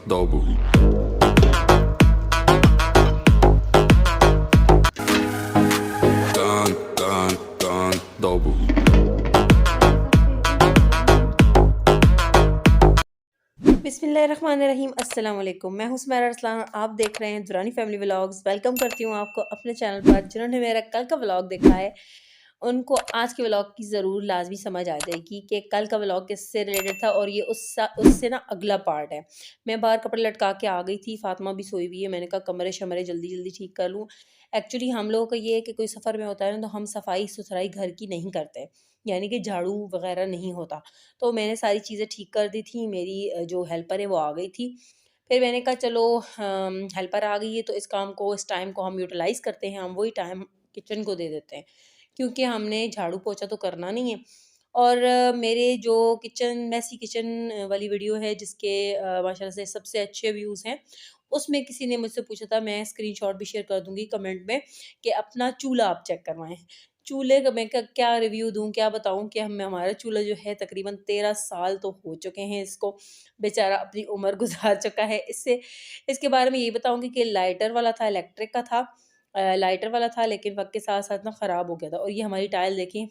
dobu. Dun dobu. बिस्मिल्लाहिर्रहमानिर्रहीम अस्सलाम वालेकुम। मैं हूं सुमैरा अरसलान और आप देख रहे हैं दुरानी फैमिली व्लॉग्स। वेलकम करती हूं आपको अपने चैनल पर। जिन्होंने मेरा कल का व्लॉग देखा है उनको आज के व्लॉग की ज़रूर लाजमी समझ आ जाएगी कि कल का व्लॉग किससे रिलेटेड था और ये उससे ना अगला पार्ट है। मैं बाहर कपड़े लटका के आ गई थी, फातिमा भी सोई हुई है। मैंने कहा कमरे शमरे जल्दी जल्दी ठीक कर लूँ। एक्चुअली हम लोगों का ये है कि कोई सफ़र में होता है ना तो हम सफाई सुथराई घर की नहीं करते, यानी कि झाड़ू वगैरह नहीं होता। तो मैंने सारी चीज़ें ठीक कर दी थी। मेरी जो हेल्पर है वो आ गई थी। फिर मैंने कहा चलो हेल्पर आ गई है तो इस काम को, इस टाइम को हम यूटिलाइज़ करते हैं, हम वही टाइम किचन को दे देते हैं, क्योंकि हमने झाड़ू पोछा तो करना नहीं है। और मेरे जो मैसी किचन वाली वीडियो है जिसके माशाल्लाह से सबसे अच्छे व्यूज़ हैं, उसमें किसी ने मुझसे पूछा था, मैं स्क्रीनशॉट भी शेयर कर दूँगी कमेंट में, कि अपना चूल्हा आप चेक करवाएँ। चूल्हे का मैं क्या रिव्यू दूँ, क्या बताऊँ कि हम हमारा चूल्हा जो है तकरीबन 13 साल तो हो चुके हैं इसको, बेचारा अपनी उम्र गुज़ार चुका है। इसके बारे में ये बताऊँगी कि लाइटर वाला था, इलेक्ट्रिक का था। लाइटर वाला था लेकिन वक़्त के साथ-साथ ना ख़राब हो गया था। और ये हमारी टाइल देखें,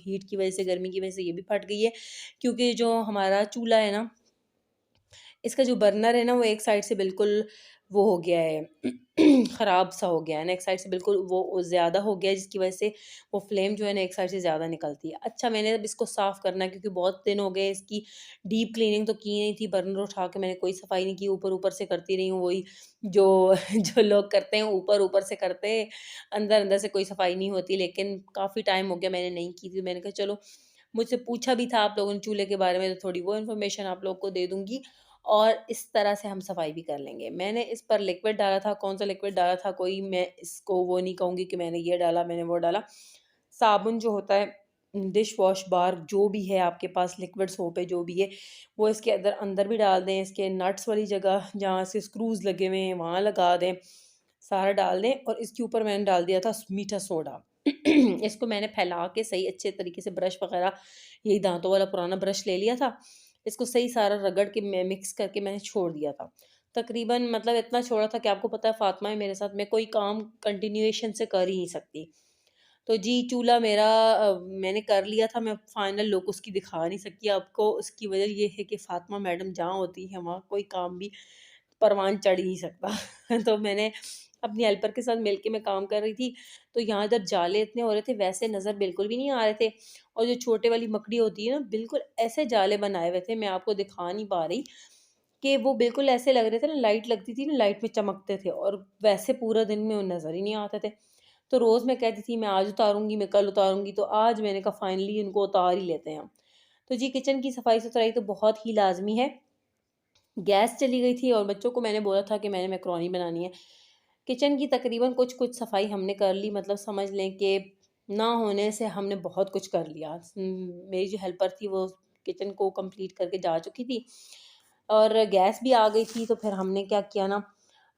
हीट की वज़ह से, गर्मी की वज़ह से ये भी फट गई है, क्योंकि जो हमारा चूल्हा है ना, इसका जो बर्नर है ना वो एक साइड से बिल्कुल वो हो गया है ख़राब सा हो गया है ना, एक साइड से बिल्कुल वो ज़्यादा हो गया है, जिसकी वज़ह से वो फ्लेम जो है ना एक साइड से ज़्यादा निकलती है। अच्छा, मैंने अब इसको साफ़ करना है क्योंकि बहुत दिन हो गए, इसकी डीप क्लीनिंग तो की नहीं थी, बर्नर उठा के मैंने कोई सफाई नहीं की, ऊपर-ऊपर से करती रही हूँ वही जो जो लोग करते हैं, ऊपर-ऊपर से करते हैं, अंदर-अंदर से कोई सफाई नहीं होती। लेकिन काफ़ी टाइम हो गया मैंने नहीं की थी, मैंने कहा चलो, मुझसे पूछा भी था आप लोगों ने चूल्हे के बारे में, तो थोड़ी वो इन्फॉर्मेशन आप लोग को दे दूँगी और इस तरह से हम सफाई भी कर लेंगे। मैंने इस पर लिक्विड डाला था, कौन-सा लिक्विड डाला था, कोई मैं इसको वो नहीं कहूँगी कि मैंने ये डाला, मैंने वो डाला। साबुन जो होता है, डिश वॉश बार जो भी है आपके पास, लिक्विड सोप है जो भी है, वो इसके अंदर अंदर भी डाल दें, इसके नट्स वाली जगह जहाँ से स्क्रूज़ लगे हुए हैं वहाँ लगा दें, सारा डाल दें। और इसके ऊपर मैंने डाल दिया था मीठा सोडा। इसको मैंने फैला के सही अच्छे तरीके से, ब्रश वगैरह, यही दाँतों वाला पुराना ब्रश ले लिया था। इसको सही सारा रगड़ के मैं मिक्स करके मैंने छोड़ दिया था। तकरीबन मतलब इतना छोड़ा था कि आपको पता है फ़ातिमा है मेरे साथ, मैं कोई काम कंटिन्यूएशन से कर ही नहीं सकती। तो जी, चूल्हा मेरा मैंने कर लिया था, मैं फाइनल लुक उसकी दिखा नहीं सकती आपको। उसकी वजह ये है कि फ़ातिमा मैडम जहाँ होती हैं वहाँ कोई काम भी परवान चढ़ ही नहीं सकता। तो मैंने अपनी हेल्पर के साथ मिलके मैं काम कर रही थी, तो यहाँ इधर जाले इतने हो रहे थे, वैसे नज़र बिल्कुल भी नहीं आ रहे थे। और जो छोटे वाली मकड़ी होती है ना, बिल्कुल ऐसे जाले बनाए हुए थे, मैं आपको दिखा नहीं पा रही, कि वो बिल्कुल ऐसे लग रहे थे ना, लाइट लगती थी ना, लाइट में चमकते थे, और वैसे पूरा दिन में वो नज़र ही नहीं आते थे। तो रोज़ मैं कहती थी मैं आज उतारूँगी, मैं कल उतारूँगी, तो आज मैंने कहा फाइनली इनको उतार ही लेते हैं हम। तो जी, किचन की सफाई-सुथराई तो बहुत ही लाज़मी है। गैस चली गई थी और बच्चों को मैंने बोला था कि मैंने मैकरोनी बनानी है। किचन की तकरीबन कुछ-कुछ सफाई हमने कर ली, मतलब समझ लें कि ना होने से हमने बहुत कुछ कर लिया। मेरी जो हेल्पर थी वो किचन को कंप्लीट करके जा चुकी थी और गैस भी आ गई थी, तो फिर हमने क्या किया ना,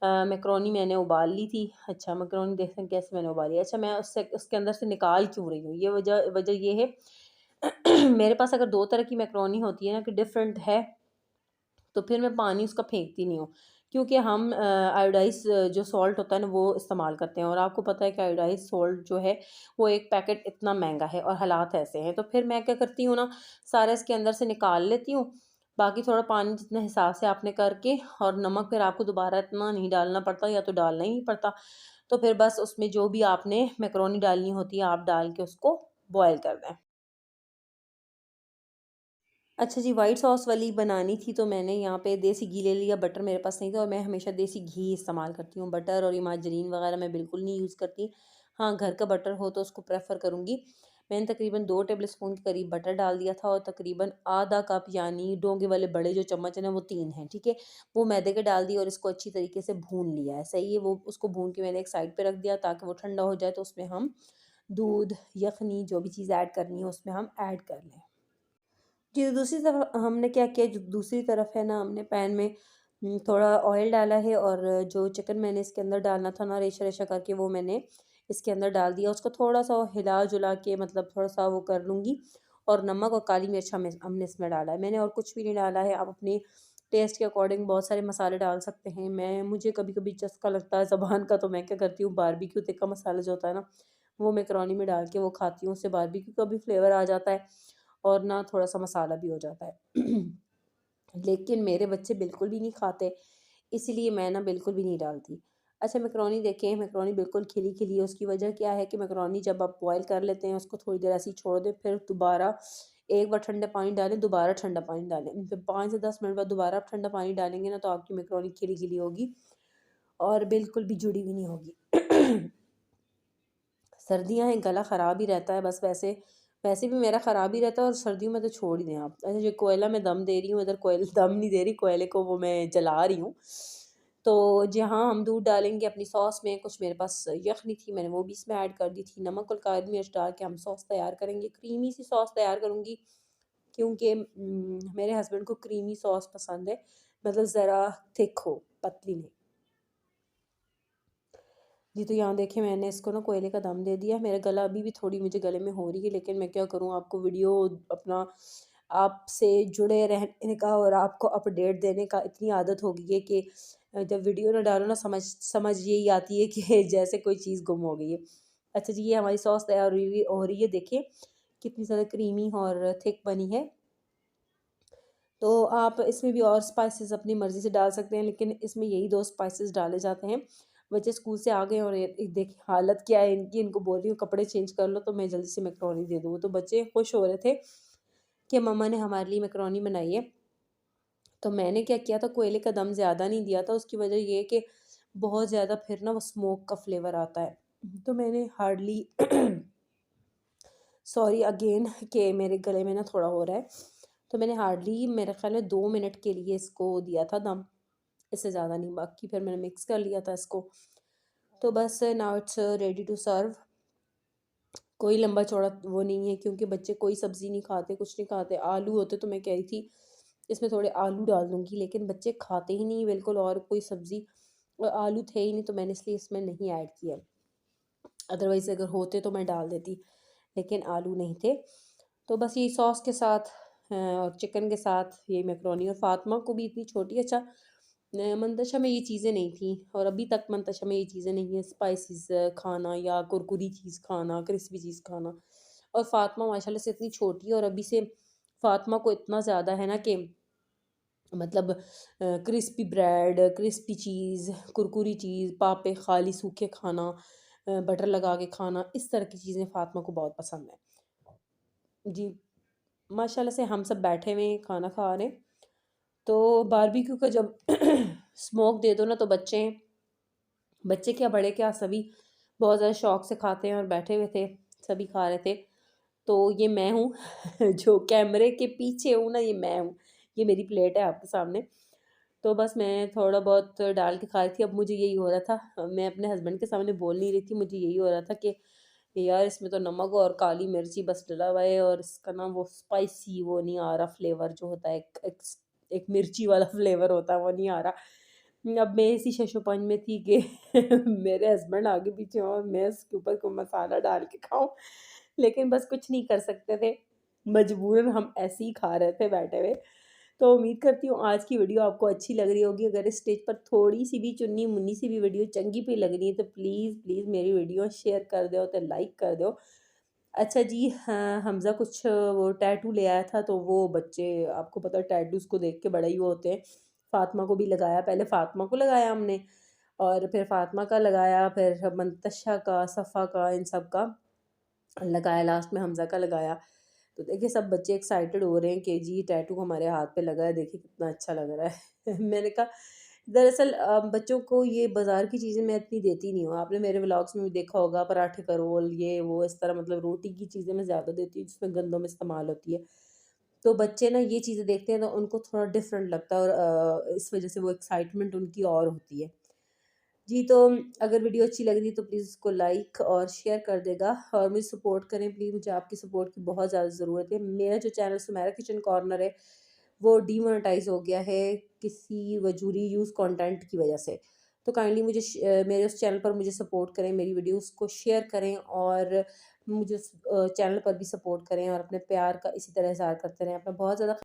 मैकरोनी मैंने उबाल ली थी। अच्छा, मैकरोनी देखें कैसे मैंने उबाली। अच्छा, मैं उससे उसके अंदर से निकाल क्यों रही हूँ, ये वजह वजह ये है मेरे पास अगर 2 तरह की मैकरोनी होती है ना कि डिफरेंट है, तो फिर मैं पानी उसका फेंकती नहीं हूँ, क्योंकि हम आयोडाइज़ जो सॉल्ट होता है ना वो इस्तेमाल करते हैं, और आपको पता है कि आयोडाइज़ सॉल्ट जो है वो एक पैकेट इतना महंगा है और हालात ऐसे हैं। तो फिर मैं क्या करती हूँ ना, सारा इसके अंदर से निकाल लेती हूँ, बाकी थोड़ा पानी जितने हिसाब से आपने करके, और नमक फिर आपको दोबारा इतना नहीं डालना पड़ता, या तो डालना ही नहीं पड़ता। तो फिर बस उसमें जो भी आपने मैकरोनी डालनी होती है आप डाल के उसको बॉयल कर दें। अच्छा जी, व्हाइट सॉस वाली बनानी थी तो मैंने यहाँ पे देसी घी ले लिया, बटर मेरे पास नहीं था और मैं हमेशा देसी घी इस्तेमाल करती हूँ। बटर और ये मार्जरीन वगैरह मैं बिल्कुल नहीं यूज़ करती। हाँ, घर का बटर हो तो उसको प्रेफ़र करूँगी। मैंने तकरीबन 2 टेबल स्पून के करीब बटर डाल दिया था और तकरीबन आधा कप, यानी डोंगे वाले बड़े जो चम्मच हैं ना वो 3 हैं, ठीक है? वो मैदे के डाल दिए और इसको अच्छी तरीके से भून लिया है, सही है? वो उसको भून के मैंने एक साइड पे रख दिया ताकि वो ठंडा हो जाए, तो उसमें हम दूध, यखनी जो भी चीज़ ऐड करनी है उसमें हम ऐड कर लें। जी, तो दूसरी तरफ हमने क्या किया, जो दूसरी तरफ है ना, हमने पैन में थोड़ा ऑयल डाला है और जो चिकन मैंने इसके अंदर डालना था ना, रेशा-रेशा करके वो मैंने इसके अंदर डाल दिया। उसको थोड़ा-सा हिला-जुला के, मतलब थोड़ा-सा वो कर लूँगी, और नमक और काली मिर्च हमने इसमें डाला है। मैंने और कुछ भी नहीं डाला है। आप अपनी टेस्ट के अकॉर्डिंग बहुत सारे मसाले डाल सकते हैं। मुझे कभी-कभी चस्का लगता है ज़ुबान का, तो मैं क्या करती हूँ, बारबेक्यू तिक्का मसाला जो होता है ना, वो मैकरोनी में डाल के वो खाती हूँ। उससे बारबेक्यू का भी फ्लेवर आ जाता है और ना थोड़ा-सा मसाला भी हो जाता है। लेकिन मेरे बच्चे बिल्कुल भी नहीं खाते, इसलिए मैं ना बिल्कुल भी नहीं डालती। अच्छा, मैकरोनी देखें, मैकरोनी बिल्कुल खिली-खिली है, उसकी वजह क्या है कि मैकरोनी जब आप बॉयल कर लेते हैं, उसको थोड़ी देर ऐसे ही छोड़ दें, फिर दोबारा एक बार ठंडा पानी डालें, दोबारा ठंडा पानी डालें। फिर 5 से 10 मिनट बाद दोबारा आप ठंडा पानी डालेंगे ना, तो आपकी मैकरोनी खिली-खिली होगी और बिल्कुल भी जुड़ी हुई नहीं होगी। सर्दियाँ हैं, गला ख़राब ही रहता है बस, वैसे वैसे भी मेरा ख़राब ही रहता है और सर्दियों में तो छोड़ ही दें आप। अच्छा, जो कोयला मैं दम दे रही हूँ, इधर कोयल दम नहीं दे रही, कोयले को वो मैं जला रही हूँ। तो जहाँ हम दूध डालेंगे अपनी सॉस में, कुछ मेरे पास यखनी थी, मैंने वो भी इसमें ऐड कर दी थी। नमक और काली मिर्च डाल के हम सॉस तैयार करेंगे, क्रीमी सी सॉस तैयार करूँगी, क्योंकि मेरे हस्बैंड को क्रीमी सॉस पसंद है, मतलब ज़रा थिक हो, पतली नहीं। जी, तो यहाँ देखिए, मैंने इसको ना कोयले का दम दे दिया। मेरा गला अभी भी थोड़ी मुझे गले में हो रही है, लेकिन मैं क्या करूँ, आपको वीडियो अपना आपसे जुड़े रहने का और आपको अपडेट देने का इतनी आदत हो गई है कि जब वीडियो ना डालो ना, समझ समझ यही आती है कि जैसे कोई चीज़ गुम हो गई है। अच्छा जी, ये हमारी सॉस तैयार हो रही है, देखिए कितनी ज़्यादा क्रीमी और थिक बनी है। तो आप इसमें भी और स्पाइसेस अपनी मर्ज़ी से डाल सकते हैं, लेकिन इसमें यही 2 स्पाइसेस डाले जाते हैं। बच्चे स्कूल से आ गए और ये देखिए हालत क्या है इनकी, इनको बोल रही हूँ कपड़े चेंज कर लो, तो मैं जल्दी से मैकरोनी दे दूँ। तो बच्चे खुश हो रहे थे कि मम्मा ने हमारे लिए मैकरोनी बनाई है। तो मैंने क्या किया था, कोयले का दम ज़्यादा नहीं दिया था, उसकी वजह ये है कि बहुत ज़्यादा फिर ना वो स्मोक का फ्लेवर आता है। तो मैंने हार्डली सॉरी अगेन कि मेरे गले में ना थोड़ा हो रहा है। तो मैंने हार्डली मेरे ख़्याल में 2 मिनट के लिए इसको दिया था दम, इससे ज़्यादा नहीं। बाकी फिर मैंने मिक्स कर लिया था इसको। तो बस now it's ready to serve. कोई लंबा चौड़ा वो नहीं है, क्योंकि बच्चे कोई सब्ज़ी नहीं खाते, कुछ नहीं खाते। आलू होते तो मैं कह रही थी इसमें थोड़े आलू डाल दूँगी, लेकिन बच्चे खाते ही नहीं बिल्कुल, और कोई सब्ज़ी आलू थे ही नहीं, तो मैंने इसलिए इसमें नहीं ऐड किया। अदरवाइज़ अगर होते तो मैं डाल देती, लेकिन आलू नहीं थे। तो बस यही सॉस के साथ और चिकन के साथ ये मैकरोनी। और फ़ातिमा को भी इतनी छोटी, अच्छा मंतशा में ये चीज़ें नहीं थी, और अभी तक मंतशा में ये चीज़ें नहीं है, स्पाइसेस खाना या कुरकुरी चीज़ खाना, क्रिस्पी चीज़ खाना। और फ़ातिमा माशाल्लाह से इतनी छोटी है, और अभी से फ़ातिमा को इतना ज़्यादा है ना कि मतलब क्रिस्पी ब्रेड, क्रिस्पी चीज़, कुरकुरी चीज़, पापे खाली सूखे खाना, बटर लगा के खाना, इस तरह की चीज़ें फ़ातिमा को बहुत पसंद है। जी, माशाल्लाह से हम सब बैठे हुए हैं, खाना खा रहे हैं। तो बारबेक्यू का जब स्मोक दे दो ना, तो बच्चे बच्चे क्या बड़े क्या सभी बहुत ज़्यादा शौक से खाते हैं, और बैठे हुए थे, सभी खा रहे थे। तो ये मैं हूँ जो कैमरे के पीछे हूँ ना, ये मैं हूँ। ये मेरी प्लेट है आपके सामने। तो बस मैं थोड़ा बहुत डाल के खा रही थी। अब मुझे यही हो रहा था, मैं अपने हस्बैंड के सामने बोल नहीं रही थी, मुझे यही हो रहा था कि यार इसमें तो नमक और काली मिर्ची बस डला हुआ है, और इसका ना वो स्पाइसी वो नहीं आ रहा, फ्लेवर जो होता है एक मिर्ची वाला फ्लेवर होता है, वो नहीं आ रहा। अब मैं इसी शशोपंज में थी कि मेरे हस्बैंड आगे पीछे हों और मैं उसके ऊपर कोई मसाला डाल के खाऊं, लेकिन बस कुछ नहीं कर सकते थे, मजबूरन हम ऐसे ही खा रहे थे बैठे हुए। तो उम्मीद करती हूँ आज की वीडियो आपको अच्छी लग रही होगी। अगर इस स्टेज पर थोड़ी सी भी चुन्नी मुन्नी सी भी वीडियो चंगी पे लग रही है, तो प्लीज़ प्लीज़ मेरी वीडियो शेयर कर दो, तो लाइक कर दो। अच्छा जी, हाँ, हमज़ा कुछ वो टैटू ले आया था, तो वो बच्चे, आपको पता है टैटूज़ को देख के बड़े ही वो होते हैं। फ़ातिमा को भी लगाया, पहले फ़ातिमा को लगाया हमने, और फिर फ़ातिमा का लगाया, फिर मंतशा का, सफ़ा का, इन सब का लगाया, लास्ट में हमज़ा का लगाया। तो देखिए सब बच्चे एक्साइटेड हो रहे हैं कि जी टैटू हमारे हाथ पे लगा है, देखिए कितना अच्छा लग रहा है। मैंने कहा दरअसल बच्चों को ये बाज़ार की चीज़ें मैं इतनी देती नहीं हूँ। आपने मेरे व्लॉग्स में भी देखा होगा, पराठे का रोल, ये वो इस तरह, मतलब रोटी की चीज़ें मैं ज़्यादा देती हूँ जिसमें गंदों में इस्तेमाल होती है। तो बच्चे ना ये चीज़ें देखते हैं तो उनको थोड़ा डिफरेंट लगता है, और इस वज़ह से वो एक्साइटमेंट उनकी और होती है। जी, तो अगर वीडियो अच्छी लग रही है तो प्लीज़ उसको लाइक और शेयर कर देगा, और मुझे सपोर्ट करें प्लीज़, मुझे आपकी सपोर्ट की बहुत ज़्यादा ज़रूरत है। मेरा जो चैनल सुमेरा किचन कॉर्नर है, वो डीमोनेटाइज़ हो गया है किसी वजूरी यूज़ कंटेंट की वजह से। तो काइंडली मुझे मेरे उस चैनल पर मुझे सपोर्ट करें, मेरी वीडियोज़ को शेयर करें, और मुझे उस चैनल पर भी सपोर्ट करें, और अपने प्यार का इसी तरह इज़हार करते रहें। अपना बहुत ज़्यादा